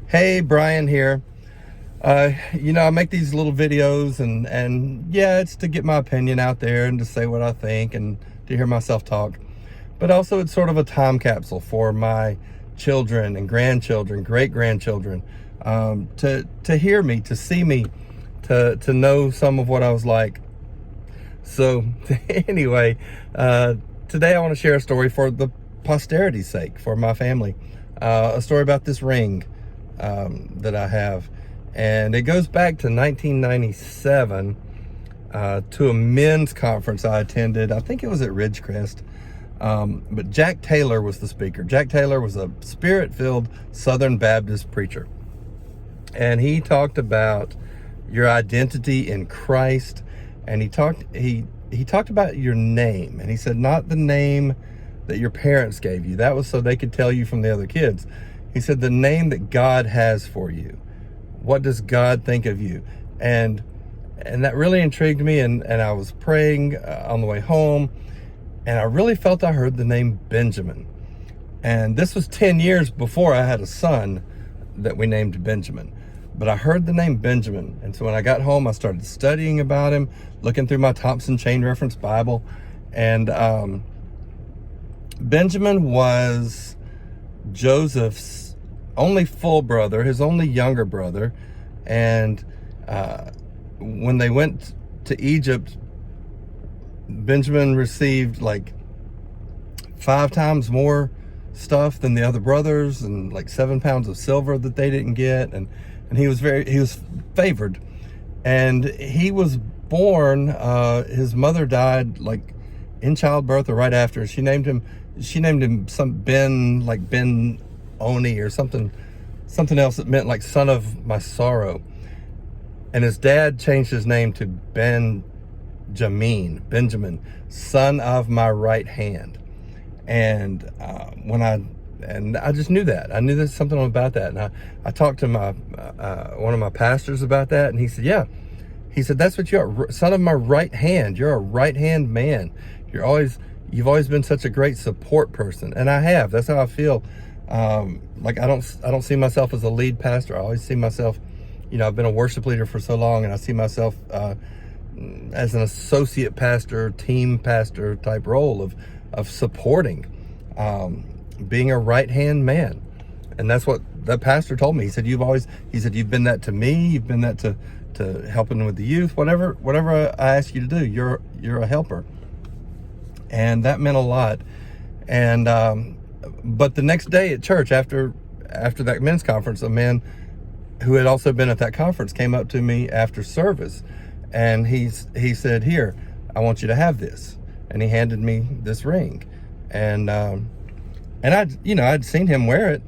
Hey, Brian here. I make these little videos and yeah, it's to get my opinion out there and to say what I think and to hear myself talk. But also it's sort of a time capsule for my children and grandchildren, great-grandchildren, to hear me, to see me, to know some of what I was like. So anyway, today I want to share a story for the posterity's sake, for my family. A story about this ring that I have, and it goes back to 1997 to a men's conference I attended. I think it was at Ridgecrest, but Jack Taylor was the speaker. Jack Taylor was a spirit-filled Southern Baptist preacher, and he talked about your identity in Christ, and he talked about your name, and he said not the name that your parents gave you. That was so they could tell you from the other kids. He said the name that God has for you. What does God think of you? And that really intrigued me, and I was praying on the way home, and I really felt I heard the name Benjamin. And this was 10 years before I had a son that we named Benjamin. But I heard the name Benjamin, and so when I got home, I started studying about him, looking through my Thompson Chain Reference Bible, and Benjamin was Joseph's only full brother, his only younger brother. And when they went to Egypt, Benjamin received like 5 times more stuff than the other brothers, and like 7 pounds of silver that they didn't get. And he was favored. And he was born, his mother died like in childbirth or right after. She named him some Ben, like Ben Oni or something else that meant like son of my sorrow. And his dad changed his name to Benjamin, son of my right hand. And I just knew that. I knew there's something about that. And I talked to one of my pastors about that, and he said, yeah. He said, that's what you are, son of my right hand. You're a right-hand man. You've always been such a great support person. And I have. That's how I feel. Like I don't see myself as a lead pastor. I always see myself, I've been a worship leader for so long, and I see myself as an associate pastor, team pastor type role of supporting, being a right-hand man. And that's what that pastor told me. He said, you've been that to me. You've been that to helping with the youth, whatever I ask you to do, you're a helper. And that meant a lot. And but the next day at church, after that men's conference, a man who had also been at that conference came up to me after service, and he said, here, I want you to have this. And he handed me this ring. And I'd seen him wear it,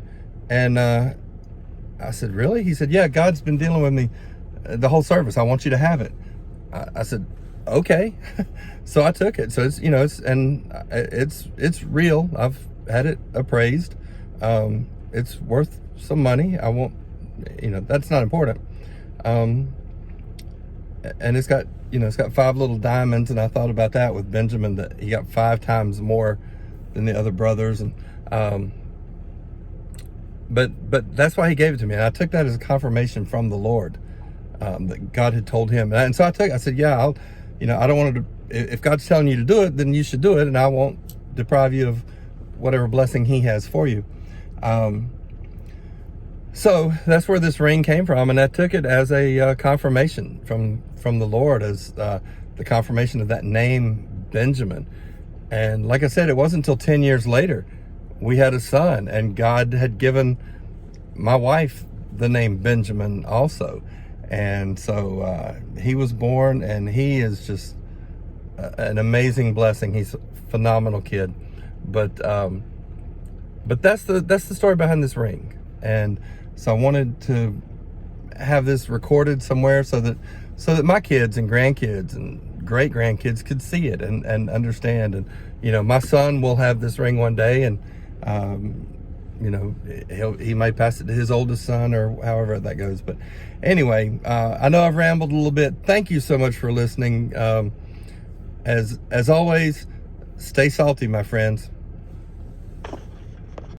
and I said, really? He said, yeah, God's been dealing with me the whole service. I want you to have it. I said, okay. So I took it. So it's real. I've had it appraised. It's worth some money. I won't, that's not important. And it's got 5 little diamonds. And I thought about that with Benjamin, that he got 5 times more than the other brothers. And, but that's why he gave it to me. And I took that as a confirmation from the Lord, that God had told him. And so I said, yeah, I don't want to, if God's telling you to do it, then you should do it. And I won't deprive you of whatever blessing he has for you. So that's where this ring came from. And I took it as a confirmation from the Lord, as the confirmation of that name, Benjamin. And like I said, it wasn't until 10 years later we had a son, and God had given my wife the name Benjamin also. And so he was born, and he is just an amazing blessing. He's a phenomenal kid. But that's the story behind this ring. And so I wanted to have this recorded somewhere so that my kids and grandkids and great grandkids could see it and understand. And my son will have this ring one day, and he might pass it to his oldest son, or however that goes. But anyway, I know I've rambled a little bit. Thank you so much for listening. As always, stay salty, my friends.